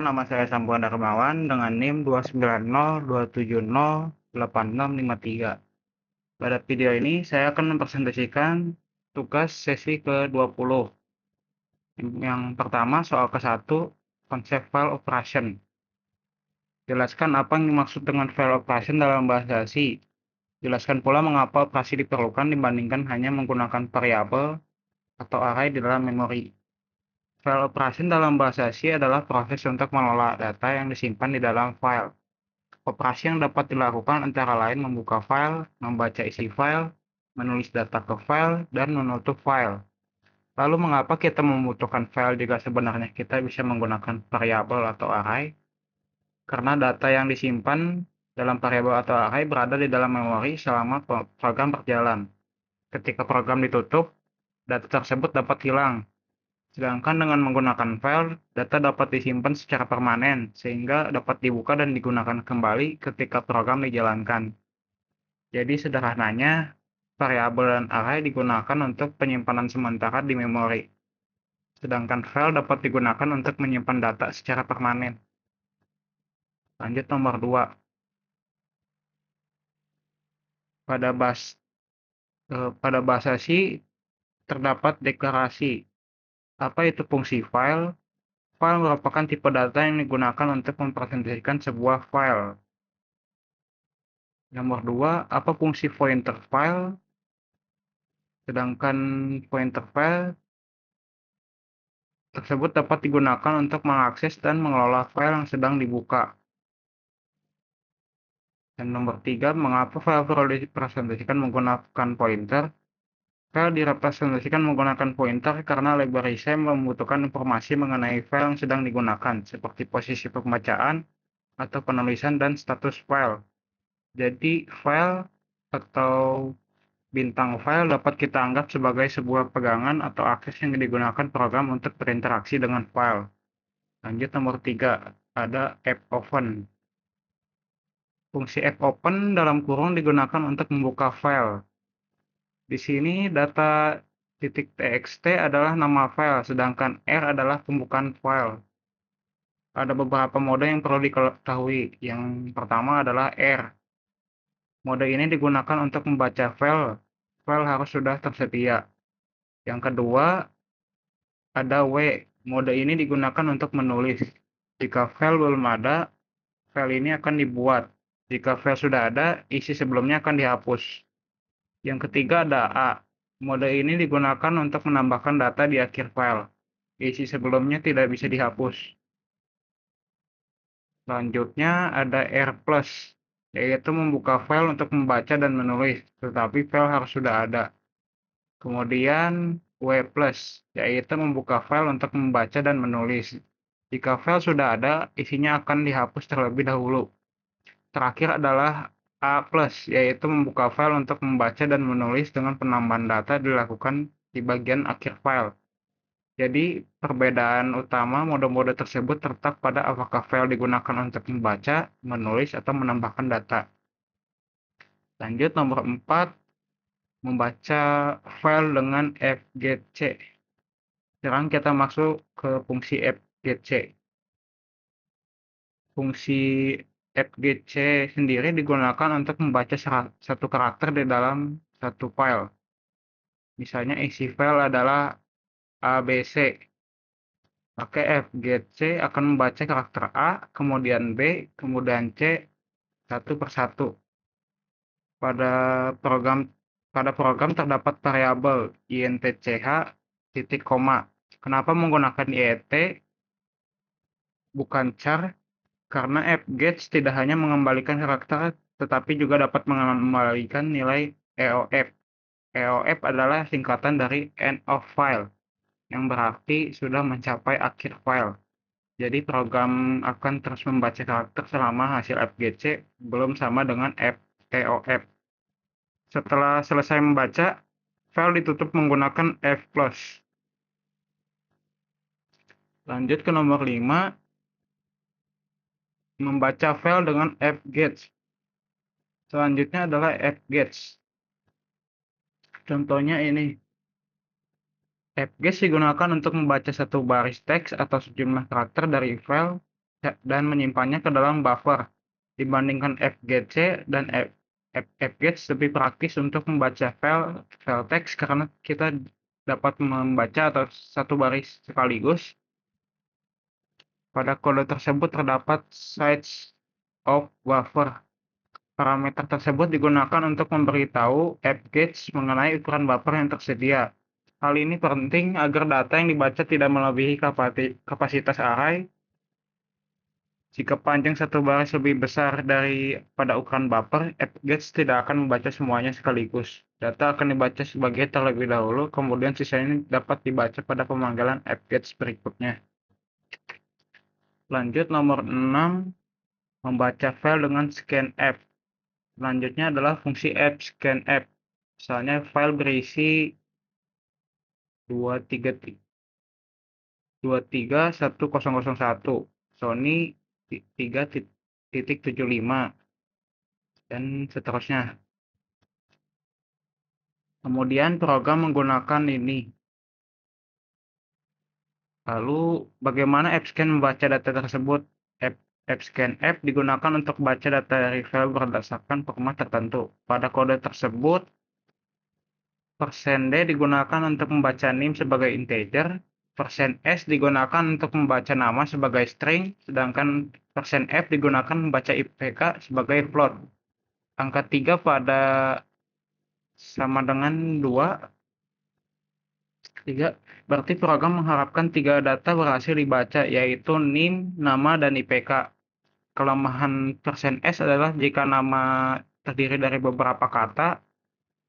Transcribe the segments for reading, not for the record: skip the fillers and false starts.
Nama saya Sambuan Darmawan dengan NIM 29027086653. Pada video ini saya akan mempresentasikan tugas sesi ke-20. Yang pertama soal ke-1, konsep file operation. Jelaskan apa yang dimaksud dengan file operation dalam bahasa C. Jelaskan pula mengapa operasi diperlukan dibandingkan hanya menggunakan variabel atau array di dalam memori. File operation dalam bahasa C adalah proses untuk mengelola data yang disimpan di dalam file. Operasi yang dapat dilakukan antara lain membuka file, membaca isi file, menulis data ke file, dan menutup file. Lalu mengapa kita membutuhkan file jika sebenarnya kita bisa menggunakan variabel atau array? Karena data yang disimpan dalam variabel atau array berada di dalam memori selama program berjalan. Ketika program ditutup, data tersebut dapat hilang. Sedangkan dengan menggunakan file, data dapat disimpan secara permanen, sehingga dapat dibuka dan digunakan kembali ketika program dijalankan. Jadi sederhananya, variabel dan array digunakan untuk penyimpanan sementara di memori. Sedangkan file dapat digunakan untuk menyimpan data secara permanen. Lanjut nomor 2. Pada bahasa C terdapat deklarasi. Apa itu fungsi file? File merupakan tipe data yang digunakan untuk mempresentasikan sebuah file. Nomor 2, apa fungsi pointer file? Sedangkan pointer file tersebut dapat digunakan untuk mengakses dan mengelola file yang sedang dibuka. Dan nomor 3, mengapa file perlu direpresentasikan menggunakan pointer? File direpresentasikan menggunakan pointer karena library C membutuhkan informasi mengenai file yang sedang digunakan, seperti posisi pembacaan atau penulisan dan status file. Jadi, file atau bintang file dapat kita anggap sebagai sebuah pegangan atau akses yang digunakan program untuk berinteraksi dengan file. Lanjut nomor 3, ada AppOpen. Fungsi AppOpen dalam kurung digunakan untuk membuka file. Di sini data .txt adalah nama file, sedangkan R adalah pembukaan file. Ada beberapa mode yang perlu diketahui. Yang pertama adalah R. Mode ini digunakan untuk membaca file. File harus sudah tersedia. Yang kedua, ada W. Mode ini digunakan untuk menulis. Jika file belum ada, file ini akan dibuat. Jika file sudah ada, isi sebelumnya akan dihapus. Yang ketiga ada A. Mode ini digunakan untuk menambahkan data di akhir file. Isi sebelumnya tidak bisa dihapus. Selanjutnya ada R+, yaitu membuka file untuk membaca dan menulis, tetapi file harus sudah ada. Kemudian W+, yaitu membuka file untuk membaca dan menulis. Jika file sudah ada, isinya akan dihapus terlebih dahulu. Terakhir adalah A+, yaitu membuka file untuk membaca dan menulis dengan penambahan data dilakukan di bagian akhir file. Jadi, perbedaan utama mode-mode tersebut terletak pada apakah file digunakan untuk membaca, menulis, atau menambahkan data. Lanjut nomor 4, membaca file dengan fgetc. Sekarang kita masuk ke fungsi fgetc. Fungsi fgetc sendiri digunakan untuk membaca satu karakter di dalam satu file. Misalnya isi file adalah ABC. Maka fgetc akan membaca karakter A, kemudian B, kemudian C, satu persatu. Pada program terdapat variabel intch titik koma. Kenapa menggunakan int bukan char? Karena fgetch tidak hanya mengembalikan karakter, tetapi juga dapat mengembalikan nilai EOF. EOF adalah singkatan dari end of file, yang berarti sudah mencapai akhir file. Jadi program akan terus membaca karakter selama hasil fgetc belum sama dengan EOF. Setelah selesai membaca, file ditutup menggunakan F+. Lanjut ke nomor 5, membaca file dengan fgetch. Selanjutnya adalah fgetch. Contohnya ini. Fgetch digunakan untuk membaca satu baris teks atau sejumlah karakter dari file dan menyimpannya ke dalam buffer. Dibandingkan fgetc dan fgetch lebih praktis untuk membaca file teks karena kita dapat membaca atau satu baris sekaligus. Pada kode tersebut terdapat size of buffer. Parameter tersebut digunakan untuk memberitahu fgetch mengenai ukuran buffer yang tersedia. Hal ini penting agar data yang dibaca tidak melebihi kapasitas array. Jika panjang satu baris lebih besar daripada ukuran buffer, fgetch tidak akan membaca semuanya sekaligus. Data akan dibaca sebagai terlebih dahulu, kemudian sisanya dapat dibaca pada pemanggilan fgetch berikutnya. Lanjut nomor 6, membaca file dengan scanf. Selanjutnya adalah fungsi scanf. Misalnya file berisi 231.001 Sony 3.75 dan seterusnya. Kemudian program menggunakan ini. Lalu bagaimana fscan membaca data tersebut? Fscanf digunakan untuk baca data dari file berdasarkan format tertentu. Pada kode tersebut, %d digunakan untuk membaca nim sebagai integer, %s digunakan untuk membaca nama sebagai string, sedangkan %f digunakan membaca IPK sebagai float. Angka 3 pada sama dengan 2. 3, berarti program mengharapkan 3 data berhasil dibaca, yaitu nim, nama, dan IPK. Kelemahan %s adalah jika nama terdiri dari beberapa kata,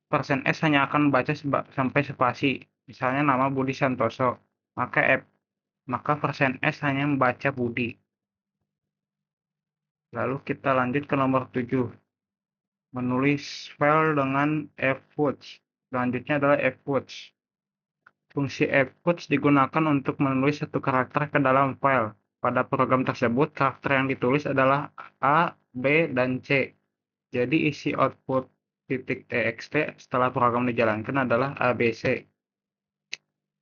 %s hanya akan membaca sampai spasi, misalnya nama Budi Santoso, maka %s hanya membaca Budi. Lalu kita lanjut ke nomor 7, menulis file dengan fputs. Selanjutnya adalah fputs. Fungsi fputs digunakan untuk menulis satu karakter ke dalam file. Pada program tersebut, karakter yang ditulis adalah A, B, dan C. Jadi isi output .txt setelah program dijalankan adalah ABC.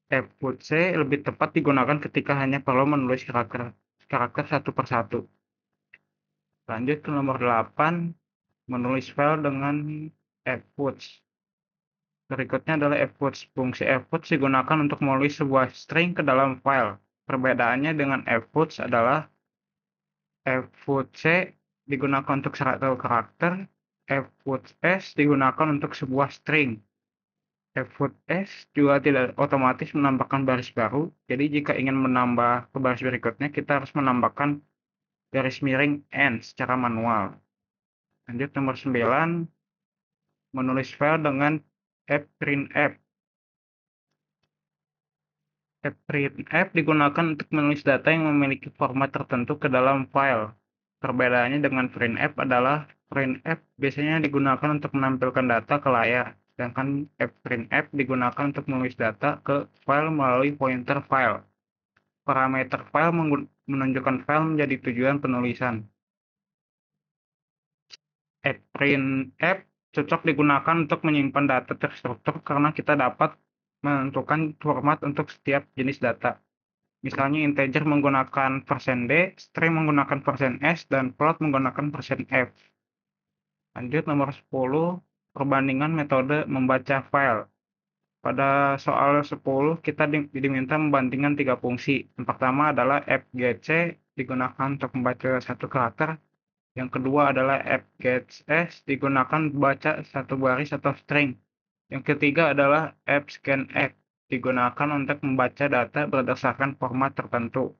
Fputs lebih tepat digunakan ketika hanya perlu menulis karakter satu persatu. Lanjut ke nomor 8, menulis file dengan fputs. Berikutnya adalah fputs. Fungsi fputs digunakan untuk menulis sebuah string ke dalam file. Perbedaannya dengan fputs adalah fputs digunakan untuk satu karakter, fputs digunakan untuk sebuah string. Fputs juga tidak otomatis menambahkan baris baru, jadi jika ingin menambah ke baris berikutnya, kita harus menambahkan garis miring n secara manual. Lanjut nomor 9, menulis file dengan fprintf. Fprintf digunakan untuk menulis data yang memiliki format tertentu ke dalam file. Perbedaannya dengan printf adalah printf biasanya digunakan untuk menampilkan data ke layar, sedangkan fprintf digunakan untuk menulis data ke file melalui pointer file. Parameter file menunjukkan file menjadi tujuan penulisan. Fprintf cocok digunakan untuk menyimpan data terstruktur karena kita dapat menentukan format untuk setiap jenis data. Misalnya integer menggunakan %d, string menggunakan %s, dan float menggunakan %f. Lanjut nomor 10, perbandingan metode membaca file. Pada soal 10, kita diminta membandingkan 3 fungsi. Yang pertama adalah fgetc digunakan untuk membaca satu karakter. Yang kedua adalah fgetch digunakan membaca satu baris atau string. Yang ketiga adalah fscanf digunakan untuk membaca data berdasarkan format tertentu.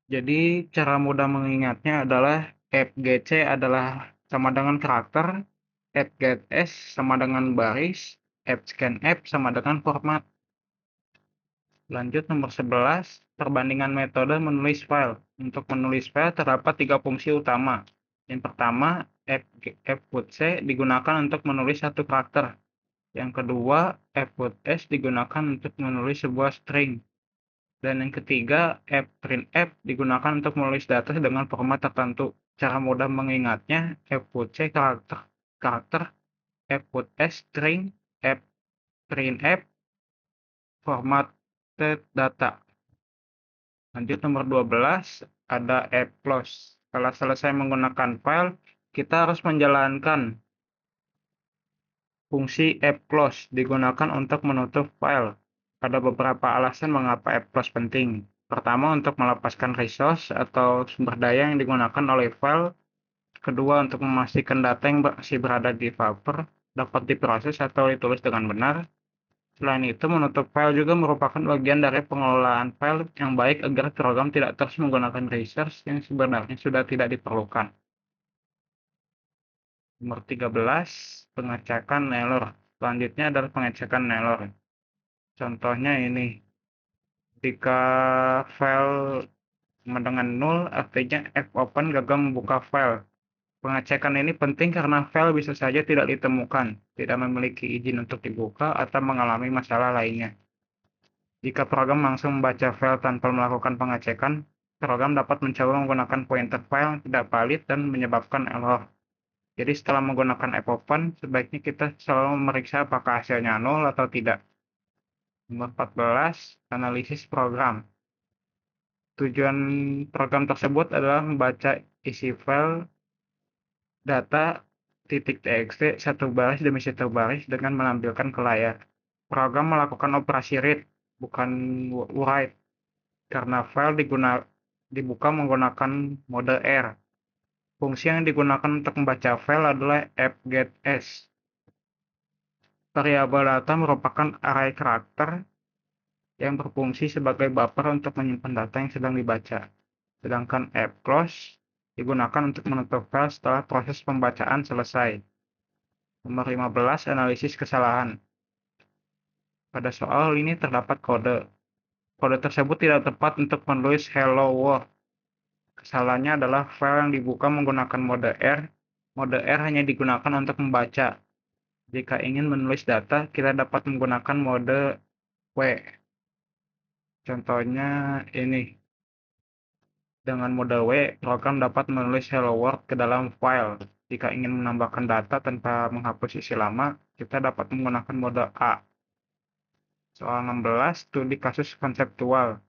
Jadi cara mudah mengingatnya adalah fgc adalah sama dengan karakter, fgetch sama dengan baris, fscanf sama dengan format. Lanjut nomor 11, perbandingan metode menulis file. Untuk menulis file terdapat 3 fungsi utama. Yang pertama, fputs digunakan untuk menulis satu karakter. Yang kedua, fputs digunakan untuk menulis sebuah string. Dan yang ketiga, fprintf digunakan untuk menulis data dengan format tertentu. Cara mudah mengingatnya, fputs karakter, fputs string, fprintf format data. Lanjut nomor 12, ada app close. Setelah selesai menggunakan file, kita harus menjalankan fungsi app close digunakan untuk menutup file. Ada beberapa alasan mengapa app close penting. Pertama, untuk melepaskan resource atau sumber daya yang digunakan oleh file. Kedua, untuk memastikan data yang masih berada di developer dapat diproses atau ditulis dengan benar. Selain itu, menutup file juga merupakan bagian dari pengelolaan file yang baik agar program tidak terus menggunakan resource yang sebenarnya sudah tidak diperlukan. Nomor 13, pengecekan error. Selanjutnya adalah pengecekan error. Contohnya ini, jika file sama dengan nol, artinya fopen gagal membuka file. Pengecekan ini penting karena file bisa saja tidak ditemukan, tidak memiliki izin untuk dibuka, atau mengalami masalah lainnya. Jika program langsung membaca file tanpa melakukan pengecekan, program dapat mencoba menggunakan pointer file yang tidak valid dan menyebabkan error. Jadi setelah menggunakan fopen, sebaiknya kita selalu memeriksa apakah hasilnya nol atau tidak. Nomor 14, analisis program. Tujuan program tersebut adalah membaca isi file data .txt satu baris demi satu baris dengan menampilkan ke layar. Program melakukan operasi read, bukan write, karena file dibuka menggunakan mode R. Fungsi yang digunakan untuk membaca file adalah fgets. Variabel data merupakan array karakter yang berfungsi sebagai buffer untuk menyimpan data yang sedang dibaca. Sedangkan fclose digunakan untuk menutup file setelah proses pembacaan selesai. Nomor 15, analisis kesalahan. Pada soal ini terdapat kode. Kode tersebut tidak tepat untuk menulis hello world. Kesalahannya adalah file yang dibuka menggunakan mode R. Mode R hanya digunakan untuk membaca. Jika ingin menulis data, kita dapat menggunakan mode W. Contohnya ini. Dengan mode W, program dapat menulis hello world ke dalam file. Jika ingin menambahkan data tanpa menghapus isi lama, kita dapat menggunakan mode A. Soal 16, studi kasus konseptual.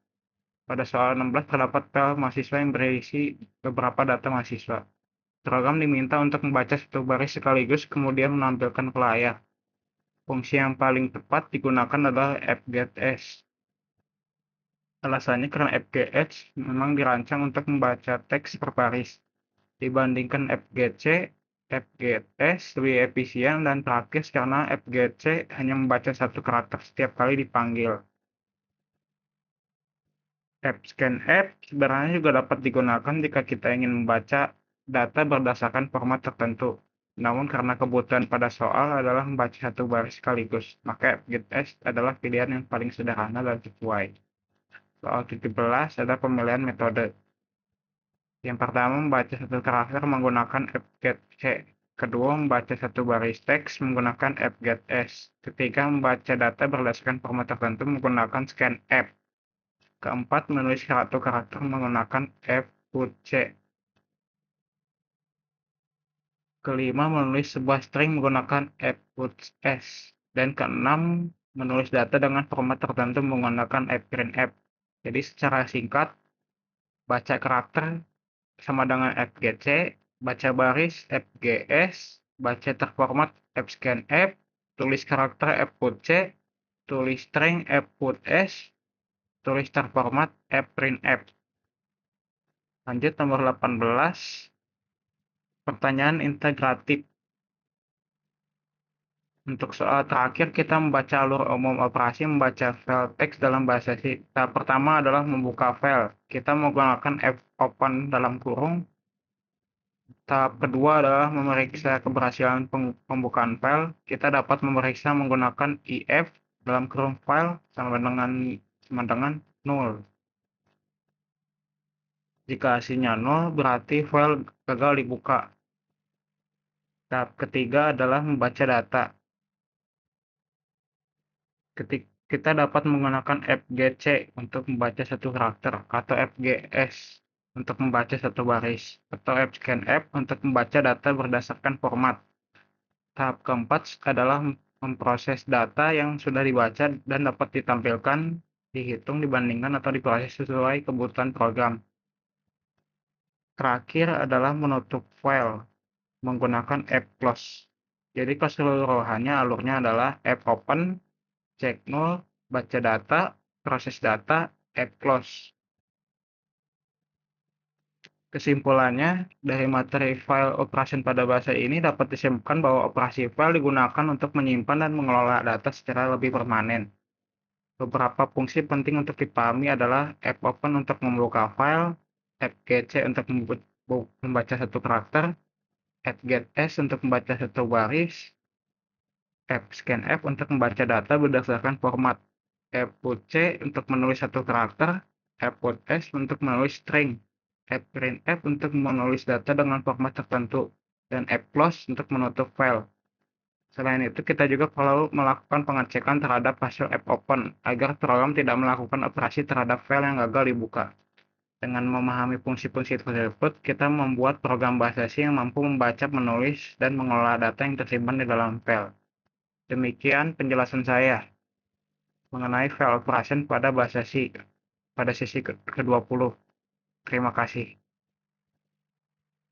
Pada soal 16 terdapat file mahasiswa yang berisi beberapa data mahasiswa. Program diminta untuk membaca satu baris sekaligus kemudian menampilkan ke layar. Fungsi yang paling tepat digunakan adalah fgets. Alasannya karena fgets memang dirancang untuk membaca teks per baris. Dibandingkan fgc, fgets lebih efisien dan praktis karena fgc hanya membaca satu karakter setiap kali dipanggil. Fscanf sebenarnya juga dapat digunakan jika kita ingin membaca data berdasarkan format tertentu. Namun karena kebutuhan pada soal adalah membaca satu baris sekaligus, maka fgets adalah pilihan yang paling sederhana dan sesuai. Soal 17 ada pemilihan metode. Yang pertama, membaca satu karakter menggunakan fgc. Kedua, membaca satu baris teks menggunakan fgets. Ketiga, membaca data berdasarkan format tertentu menggunakan scanf. Keempat, menulis satu karakter menggunakan fqc. Kelima, menulis sebuah string menggunakan fputs. Dan keenam, menulis data dengan format tertentu menggunakan fprintf. Jadi secara singkat, baca karakter sama dengan fgc, baca baris fgs, baca terformat fscanf, tulis karakter fqc, tulis string fputs, tulis terformat fprintf. Lanjut nomor 18, pertanyaan integratif. Untuk soal terakhir, kita membaca alur umum operasi membaca file teks dalam bahasa C. Tahap pertama adalah membuka file. Kita menggunakan fopen dalam kurung. Tahap kedua adalah memeriksa keberhasilan pembukaan file. Kita dapat memeriksa menggunakan if dalam kurung file sama dengan 0. Jika hasilnya 0, berarti file gagal dibuka. Tahap ketiga adalah membaca data. Kita dapat menggunakan fgc untuk membaca satu karakter, atau fgs untuk membaca satu baris, atau fscanf untuk membaca data berdasarkan format. Tahap keempat adalah memproses data yang sudah dibaca dan dapat ditampilkan dihitung, dibandingkan, atau diproses sesuai kebutuhan program. Terakhir adalah menutup file menggunakan app close. Jadi keseluruhannya alurnya adalah app open, check null, baca data, proses data, app close. Kesimpulannya, dari materi file operation pada bahasa ini dapat disimpulkan bahwa operasi file digunakan untuk menyimpan dan mengelola data secara lebih permanen. Beberapa fungsi penting untuk dipahami adalah app open untuk membuka file, app gc untuk membaca satu karakter, app getS untuk membaca satu baris, app scanf untuk membaca data berdasarkan format, app putc untuk menulis satu karakter, app putS untuk menulis string, app printf untuk menulis data dengan format tertentu, dan app close untuk menutup file. Selain itu, kita juga perlu melakukan pengecekan terhadap hasil app open agar program tidak melakukan operasi terhadap file yang gagal dibuka. Dengan memahami fungsi-fungsi tersebut, kita membuat program bahasa C yang mampu membaca, menulis, dan mengelola data yang tersimpan di dalam file. Demikian penjelasan saya mengenai file operation pada bahasa C pada sesi ke-20. Terima kasih.